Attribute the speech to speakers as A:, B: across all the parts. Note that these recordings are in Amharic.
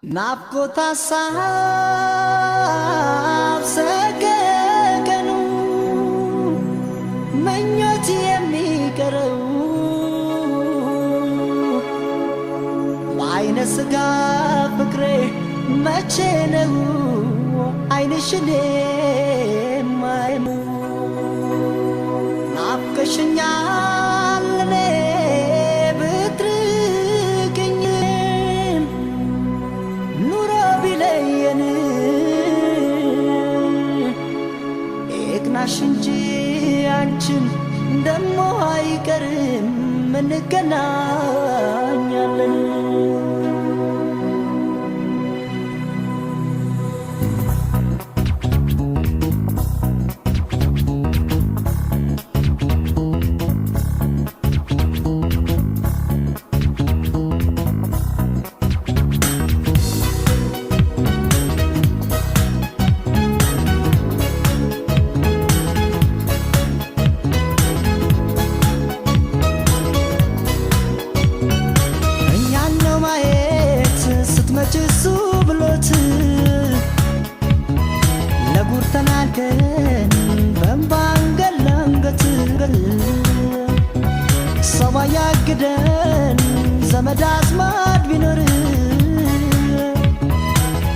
A: ናፍቆታ ሳብ ሰገገኑ መኞት የሚቀረው በአይነ ስጋ ፍቅሬ መቼ ነው አይንሽን የማየው ናፍቀሽኛል እኔ ብትርቅኝም ኑሮ ቢለየን ይቅናሽ እንጂ አንቺን ደሞ አይቀርም እንገናኛለን ስትመጪሱ ብሎት ለጉር ተናገን በእንባ አንገት ሰው ያግደን ዘመድ አዝማድ ቢኖር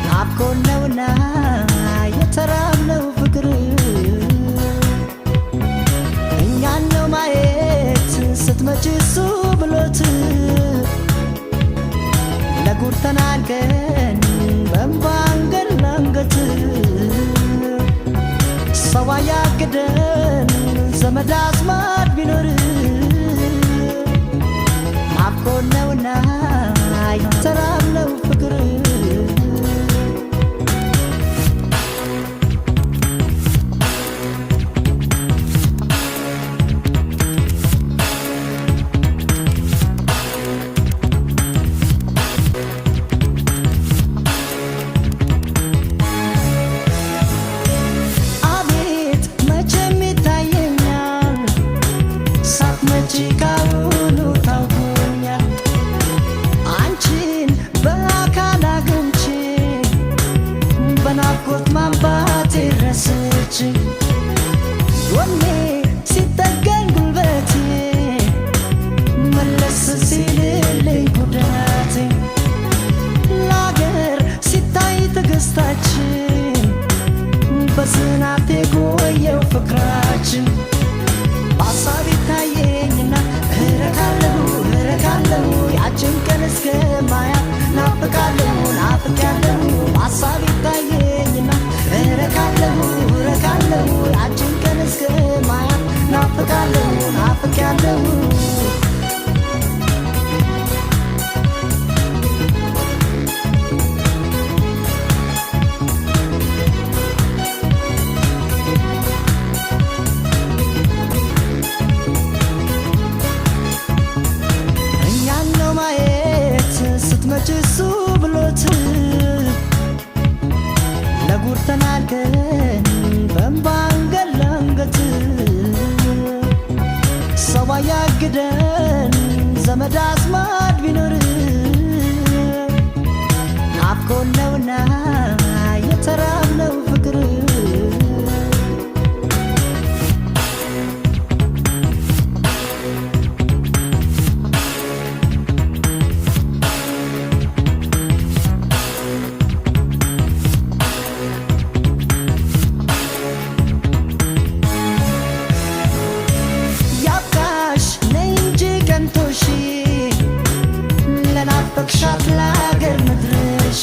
A: ናፍቆን ነውና የተራብነው ፍቅር እኛን ነው ማየት ስትመጪሱ ብሎት ለጉር ተናገን በእንባ አንገት ሰው ያግደን ዘመድ አዝማድ ቢኖር ናፍቆን ነውና የተራብነው ፍቅር ጭቃውኑ ታውቁኛል አንቺን በአካል አግኝቼ በናፍቆት ማንባቴ ረስቼ ጎኔ ሲጠገን ጉልበቴ መለስ ሲልልኝ ጉዳቴ ለአገር ሲታይ ትዕግስታችን በዝናብ የቆየው ፍቅራችን በሀሳብ ይታየኝና እረካለሁ ያችን ቀን እስከማያት ናፍቃለሁ በሀሳብ ይታየኝና እረካለሁ ያችን ቀን እስከማያት ናፍቃለሁ ስትመጪሱ ብሎት ለጉር ተናገን በእንባ አንገት ሰው ያግደን ዘመድ አዝማድ ቢኖር ናፍቆን ነውና የተራብነው ፍቅር ለናፈቅሻት ለአገር ምድርሽ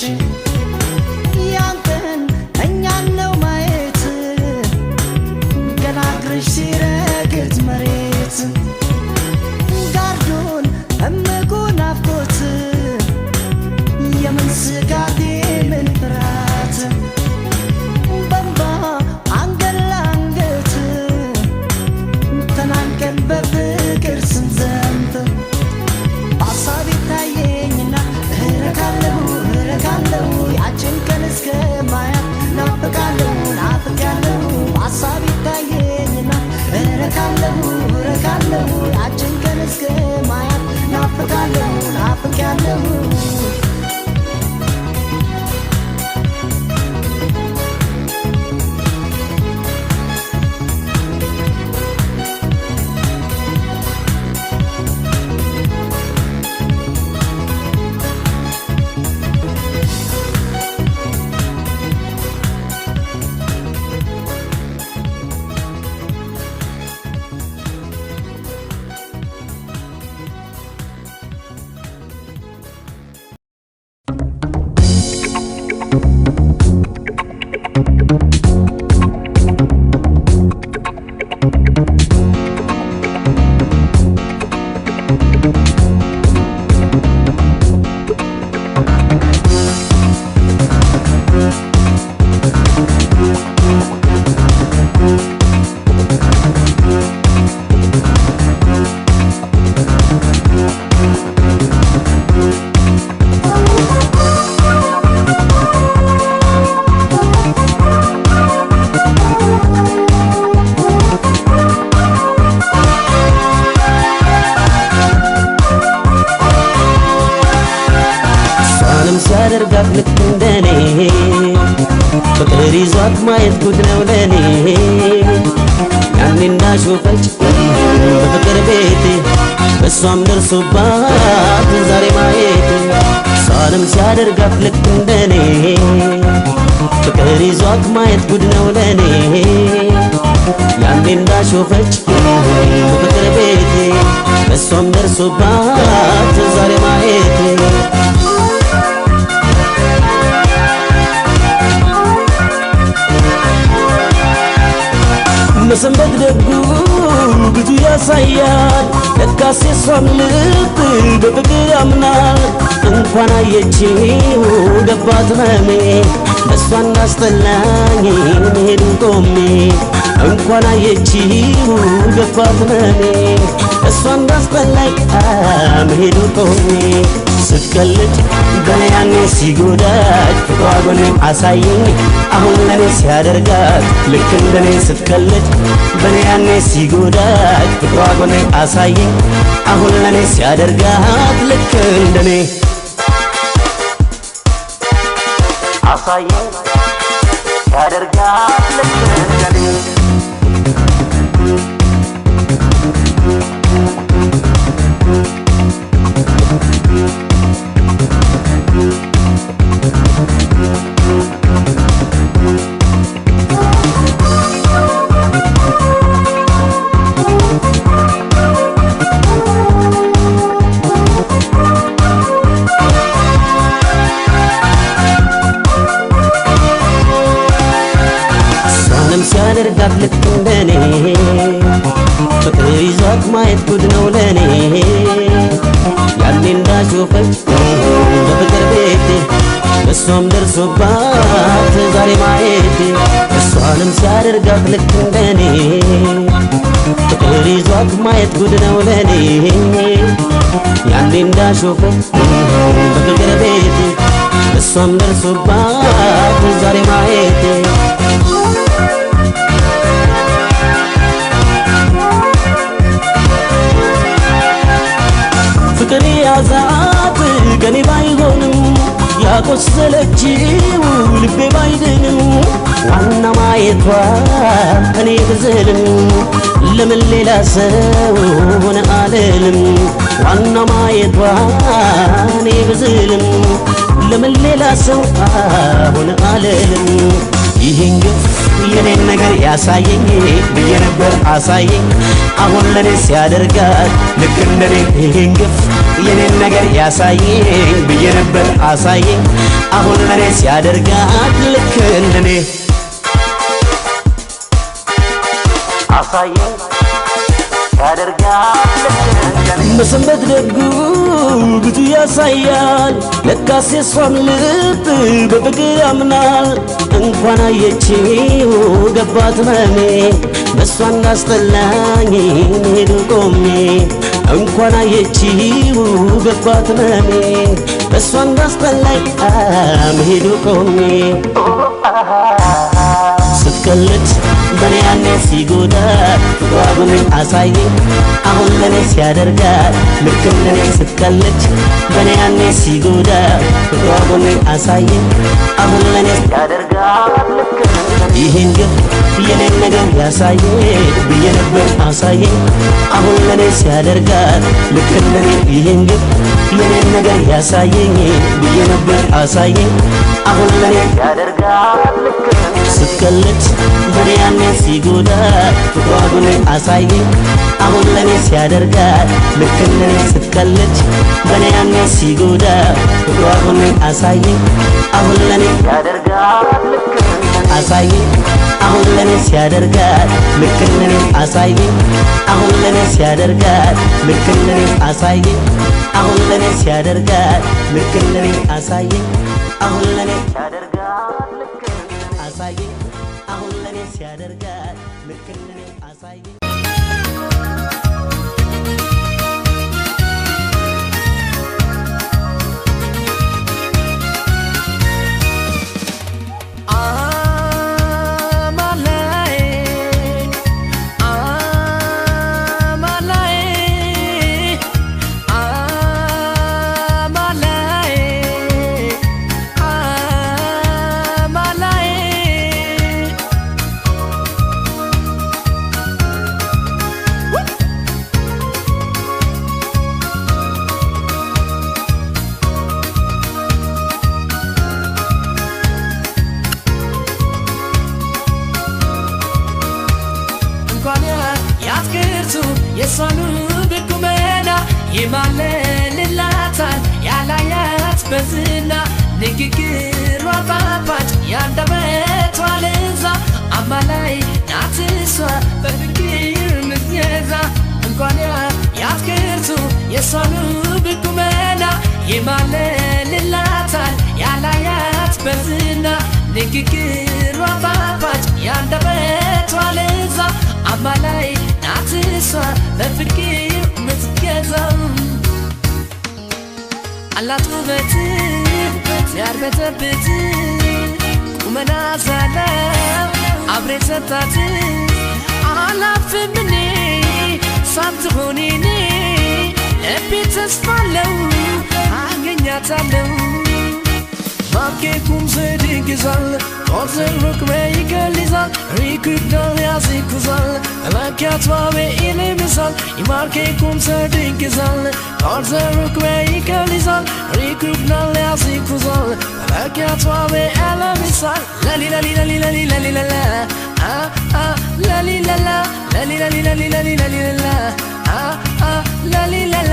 B: ሲያደርጋት ልክ እንደኔ ፍቅር ይዟት ማየት ጉድ ነው ለኔ ያኔ እንዳሾፈች በፍቅር ቤቴ እሷም ደርሶባት ዛሬ ማየት እሷንም ሲያደርጋት ልክ እንደኔ ፍቅር ይዟት ማየት ጉድ ነው ለኔ ያኔ እንዳሾፈች በፍቅር ቤቴ እሷም ደርሶባት ዛሬ ማየት መሰንበት ደጉ ብዙ ያሳያል ለካስ የሷም ልብ በፍቅር ያምናል እንኳን አየችው ገባት መሜ እሷ እንዳስጠላኝ መሄዱን ቆሜ እንኳን አየችው ገባት መሜ እሷ እንዳስጠላኝ መሄዱን ቆሜ ስትቀልድ በኔ ያኔ ሲጎዳት ፍቅሯ ጎኔን አሳየኝ አሁን ለኔ ሲያደርጋት ልክ እንደኔ ስትቀልድ በኔ ያኔ ሲጎዳት ፍቅሯ ጎኔን አሳየኝ አሁን ለኔ ሲያደርጋት ልክ እንደኔ አሳየኝ ሲያደርጋት ልክ እንደኔ ሲያደርጋት ልክ እንደኔ ፍቅር ይዟት ማየት ጉድ ነው ለኔ ያኔ እንዳሾፈች በፍቅር ቤቴ እሷም ደርሶባት ዛሬ ማየት እሷንም ሲያደርጋት ልክ እንደኔ ፍቅር ይዟት ማየት ጉድ ነው ለኔ ያኔ እንዳሾፈች በፍቅር ቤቴ እሷም ደርሶባት ዛሬ ማየት ፍቅር ያዛት ከኔ ባይሆንም ያቆሰለችው ልቤ ባይድንም ዋና ማየቷ እኔ ብዝልም ለምን ሌላ ሰው ሆነ አልልም ዋና ማየቷ እኔ ብዝልም ለምን ሌላ ሰው ሆነ አልልም ይህን ግፍ የኔን ነገር ያሳየኝ ብዬ ነበር አሳየኝ አሁን ለኔ ሲያደርጋት ልክ እንደኔ ይህን ግፍ የኔን ነገር ያሳየኝ ብዬ ነበር አሳየኝ አሁን ለኔ ሲያደርጋት ልክ እንደኔ አሳየኝ ሲያደርጋት ልክ እንደኔ መሰንበት ደጉ ብዙ ያሳያል ለካስ የሷም ልብ በፍቅር ያምናል እንኳን አየችው ገባት መሜ በሷ እንዳስጠላኝ መሄዱ ቆሜ እንኳን አየችው ገባት መሜ በሷ እንዳስጠላኝ መሄዱ ቆሜ ስትቀልድ በኔ ያኔ ሲጎዳት ፍቅሯ ጎኔን አሳየኝ አሁን ለኔ ሲያደርጋት ልክ እንደኔ ስትቀልድ በኔ ያኔ ሲጎዳት ፍቅሯ ጎኔን አሳየኝ አሁን ለኔ ሲያደርጋት ልክ ይህን ግፍ የኔን ነገር ያሳየኝ ብዬ ነበር አሳየኝ አሁን ለኔ ሲያደርጋት ልክ እንደኔ ይህን ግፍ የኔን ነገር ያሳየኝ ብዬ ነበር አሳየኝ አሁን ለኔ ሲያደርጋት ልክ ስትቀልድ በኔ ያኔ ሲጎዳት ፍቅሯ ጎኔን አሳየኝ አሁን ለኔ ሲያደርጋት ልክ እንደኔ ስትቀልድ በኔ ያኔ ሲጎዳት ፍቅሯ ጎኔን አሳየኝ አሁን ለኔ ሲያደርጋት ልክ አሳየኝ አሁን ለኔ ሲያደርጋት ልክ እንደኔ አሳየኝ አሁን ለኔ ሲያደርጋት ልክ እንደኔ አሳየኝ አሁን ለኔ ሲያደርጋት ልክ እንደኔ አሳየኝ አሁን ለኔ ሲያደርጋት ልክ አሳየኝ አሁን ለኔ ሲያደርጋት ልክ እንደኔ አሳየኝ
C: ይማለልላታል ያላያት በዝና ንግግሯ ጣፋጭ ያንደበቷ ለዛ አማላይ ናት እሷ በፍቅር ምትገዛ እንኳን ያትክርቱ የሷኑ ብቁመና ይማለልላታል ያላያት በዝና ንግግሯ ጣፋጭ ያንደበቷ ለዛ አማላይ ናት እሷ በፍቅር ምትገዛ አላት ውበት ሲያርበተበት ቁመና ሳለው አብሬ ሰጣት አላፍም እኔ ሳትሆን እኔ ልቤ ተስፋ አለው አገኛታለሁ ማርኬኩም ስድግዛል ቆርዘን ሩቅሜ ይገልዛል ሪኩዳል ያዝኩዛል ለኪያቷ በኢልምሳል የማርኬኩም ስድግዛል ቆርዘን ሩቅሜ ይገልዛል ሪኩዳል ያዝኩዛል ለኪያቷ በኢልምሳል ላሊላሊላሊላሊላሊላላ ላሊላላ ላሊላሊላሊላሊላላ ላሊላላ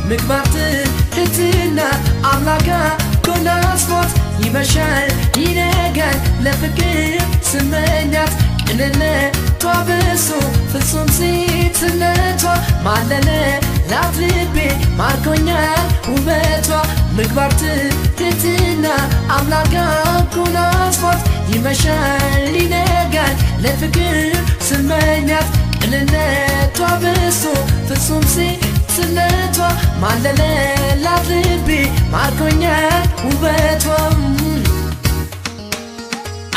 C: ምግባርት ህትና አምላካ ኮናስፎት ይመሻል ይነጋል ለፍቅር ስመኛት ቅንነቷ በሱ ፍጹም ሴትነቷ ማለለ ላፍልቤ ማርኮኛል ውበቷ ምግባርት ህትና አምላካ ኮናስፎት ይመሻል ይነጋል ለፍቅር ስመኛት ቅንነቷ በሱ ፍጹም ስነቷ ማለለላት ልቤ ማርኮኛል ውበቷ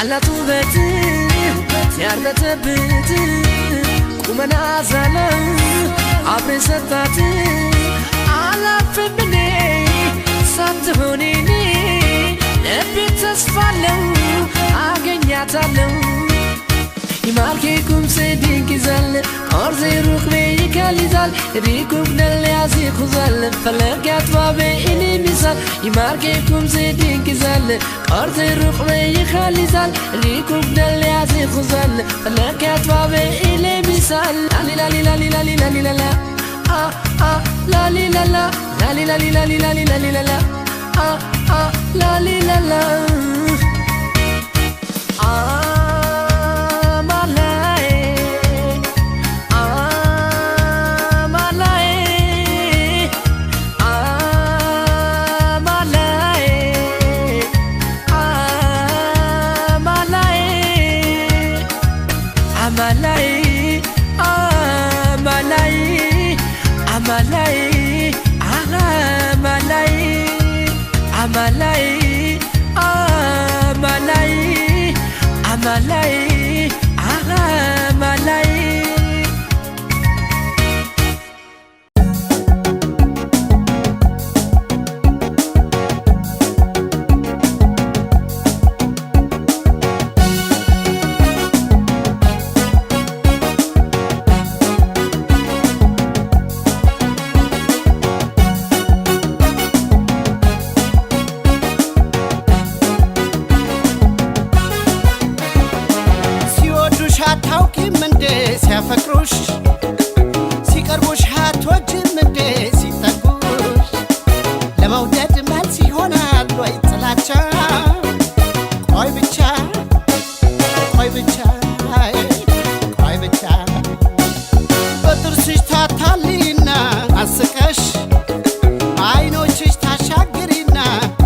C: አላት ውበት ያርበተበት ቁመና ዛለው አብሬ ሰጣት አላፍም እኔ ሳትሆን እኔ ልቤ ተስፋ አለው አገኛታለሁ ይማርኬኩም ስድግዛል ቆርዜ ሩቅሜ ይገልዛል ሪኩብነል ያዝኩዛል ፈለጋት በኢልምሳል ይማርኬኩም ስድግዛል ቆርዜ ሩቅሜ ይገልዛል ሪኩብነል ያዝኩዛል ፈለጋት በኢልምሳል ላሊላሊላሊላሊላላ ላሊላላ ላሊላሊላሊላሊላላ ላሊላላ
D: ሲያፈቅሩሽ ሲቀርቡሽ አትወጂም እንዴ ሲጠጉሽ ለመውደድ መልስ ይሆናል ወይ ጥላቻ ቆይ ብቻ ቆይ ብቻ ቆይ ብቻ በጥርስሽ ታታሊና አስቀሽ አይኖችሽ ታሻግሪና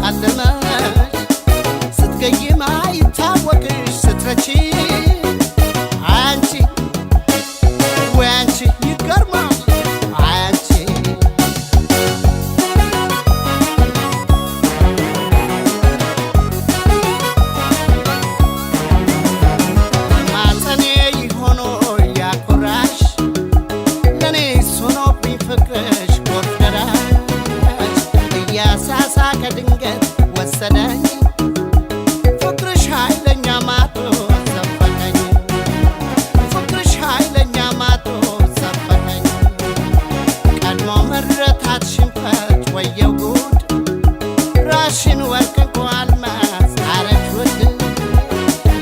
D: አለመሽ ስትገይም አይታወቅሽ ስትረቺ መረታት ሽንፈት ወየው ጉድ ራሽን ወርቅ ቋልማዝ አረች ውድ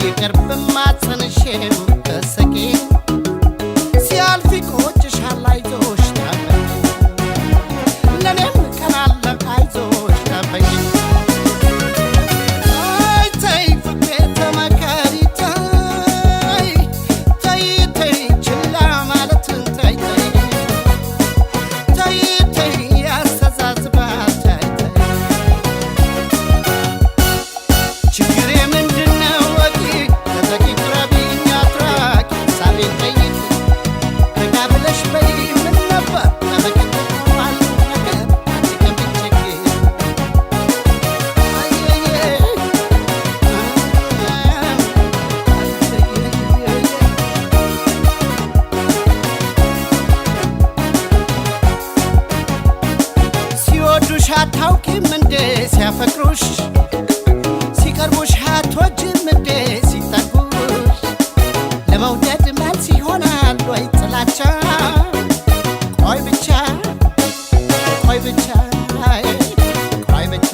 D: ይቅርብም አትንሽም ተሰቂ ሲያልፍ ይቆጭሻል አይዞሽ ታበይ ለኔም ቀናለ አይዞሽ ታበይ አታውቂም እንዴ ሲያፈቅሩሽ ሲቀርቡሽ አትወጂም እንዴ ሲጠጉሽ ለመውደድ መልስ ይሆናል ወይ ጥላቻ ቆይ ብቻ ቆይ ብቻ ቆይ ብቻ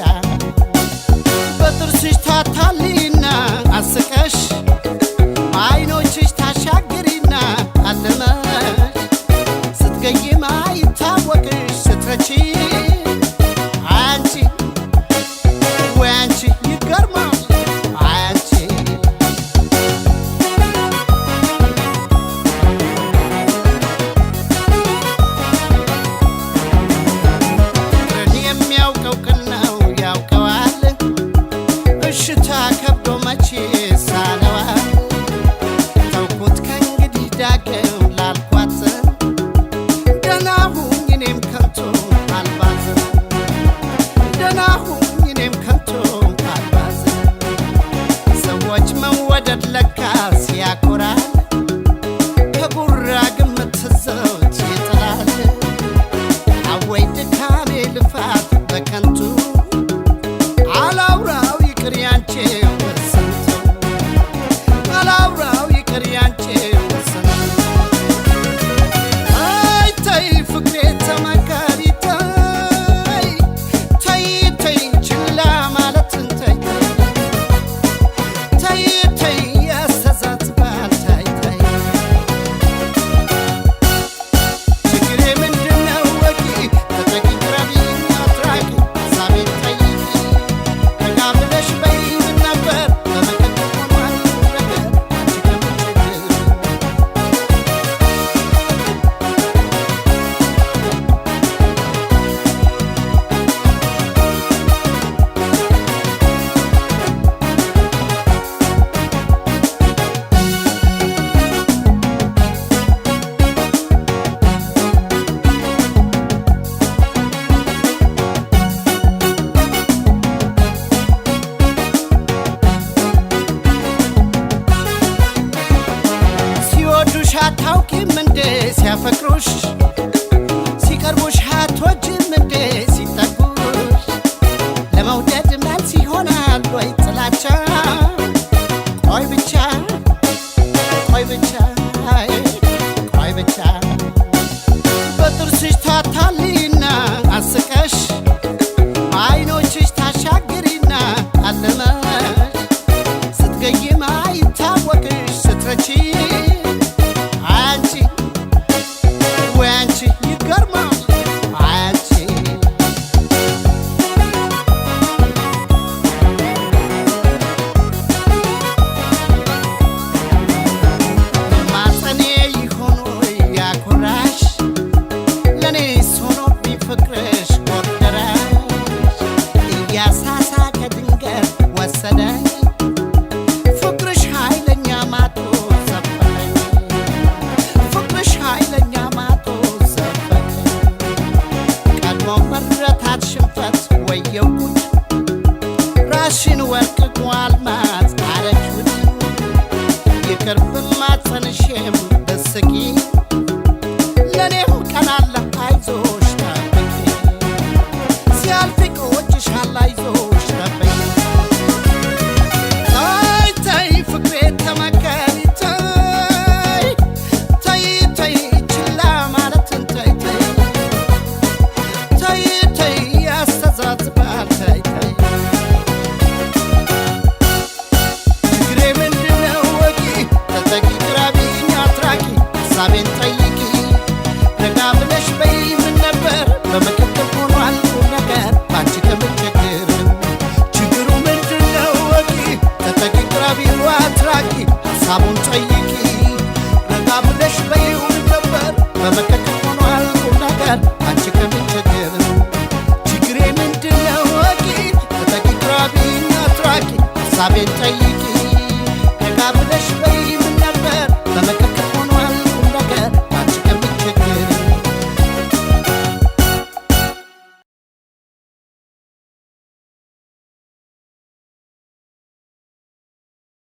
D: በጥርስሽ ታታሊና አስቀሽ በዓይኖችሽ ታሻግሪና አልመሽ ስትገይም አይታወቅሽ ስትረቺ መወደድ ለካስ ያኮራል ከጉራ ግምት ዘውት ይጥላል አወይ ድካሜ ልፋት በከንቱ አላውራው ይቅር ያንቺ ወስንቱ አላውራው ይቅር ያንቺ ወስንቱ አይ ተይ ፍቅሬ ተመካሪ ተይ ችላ ማለትን ተይ አታውቂም እንዴ ሲያፈቅሩሽ ሲቀርቡሽ አትወጂም እንዴ ሲጠጉሽ ለመውደድ መልስ ይሆናል ወይ ጥላቻ ቆይ ብቻ ቆይ ብቻ ቆይ ብቻ በጥርስሽ ታታሊና አስቀሽ በዓይኖችሽ ታሻግሪና አልመሽ ስትገይም አይታወቅሽ ስትረቺ ራሽን ወርቅ ቋልማዝ አረች ውድ ይቅርብም አትንሽም በስቂ ለኔም ቀናለ አይዞሽ ታበይ ሲያልፍ ይቆጭሻል አይዞሽ ታበይ ተይ ፍቅሬ ተመከሪ ተይ ችላ ማለትን ተይ በምክክር ሆኗል ነገር ባንቺ ከምቸግር ችግሩ ምንድነው ወቂ ተጠቂ ቅረቢው አትራቂ ሐሳቡን ጠይቂ ረጋ ብለሽ በይው ነበር በምክክር ሆኗል ነገር ባንቺ ከምቸግር ችግሬ ምንድነው ወቂ ተጠቂ ቅረቢው አትራቂ ሐሳቤን ጠይቂ ረጋ ብለሽ